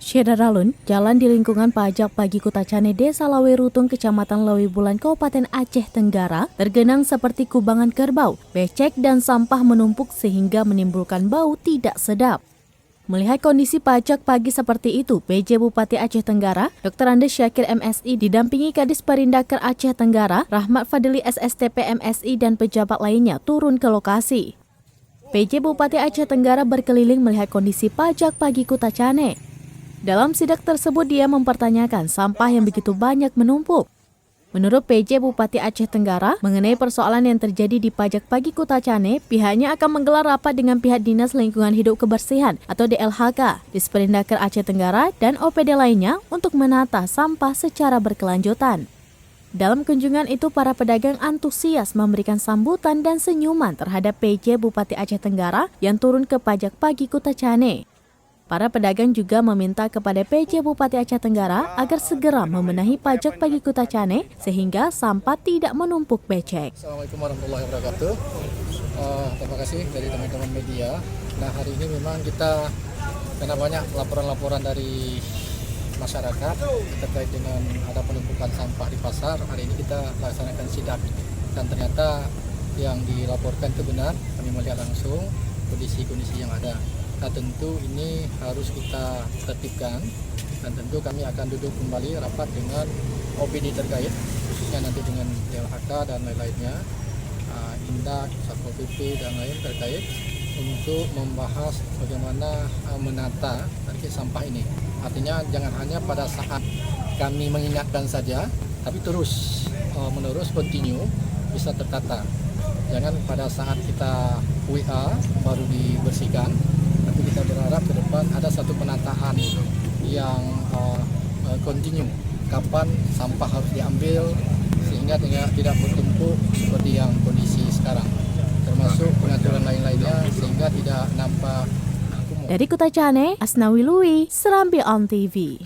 Syedaralun, jalan di lingkungan pajak Pagi Kutacane Desa Lawerutung, Kecamatan Lawebulan, Kabupaten Aceh Tenggara, tergenang seperti kubangan kerbau, becek dan sampah menumpuk sehingga menimbulkan bau tidak sedap. Melihat kondisi pajak pagi seperti itu, PJ Bupati Aceh Tenggara, Dr. Andes Syakir MSI didampingi Kadis Perindaker Aceh Tenggara, Rahmat Fadli SSTP MSI dan pejabat lainnya turun ke lokasi. PJ Bupati Aceh Tenggara berkeliling melihat kondisi pajak Pagi Kutacane. Dalam sidak tersebut, dia mempertanyakan sampah yang begitu banyak menumpuk. Menurut PJ Bupati Aceh Tenggara, mengenai persoalan yang terjadi di pajak Pagi Kutacane, pihaknya akan menggelar rapat dengan pihak Dinas Lingkungan Hidup Kebersihan atau DLHK, Disperindaker Aceh Tenggara, dan OPD lainnya untuk menata sampah secara berkelanjutan. Dalam kunjungan itu, para pedagang antusias memberikan sambutan dan senyuman terhadap PJ Bupati Aceh Tenggara yang turun ke pajak Pagi Kutacane. Para pedagang juga meminta kepada PJ Bupati Aceh Tenggara agar segera membenahi pajak Pagi Kutacane sehingga sampah tidak menumpuk becek. Assalamualaikum warahmatullahi wabarakatuh. Terima kasih dari teman-teman media. Nah, hari ini memang kita karena banyak laporan-laporan dari masyarakat terkait dengan ada penumpukan sampah di pasar. Hari ini kita laksanakan sidak dan ternyata yang dilaporkan itu benar. Kami melihat langsung kondisi-kondisi yang ada. Nah, tentu ini harus kita tertibkan dan tentu kami akan duduk kembali rapat dengan OPD terkait, khususnya nanti dengan DLHK dan lain-lainnya, Indak, Satpol PP dan lain terkait untuk membahas bagaimana menata terkait sampah ini. Artinya jangan hanya pada saat kami mengingatkan saja, tapi terus menerus continue bisa tertata. Jangan pada saat kita WA baru dibersihkan. Tapi kita berharap ke depan ada satu penataan yang continue. Kapan sampah harus diambil sehingga tidak bertumpuk seperti yang kondisi sekarang. Termasuk pengaturan lain-lainnya sehingga tidak nampak. Dari Kutacane, Asnawi Lui, Serambi On TV.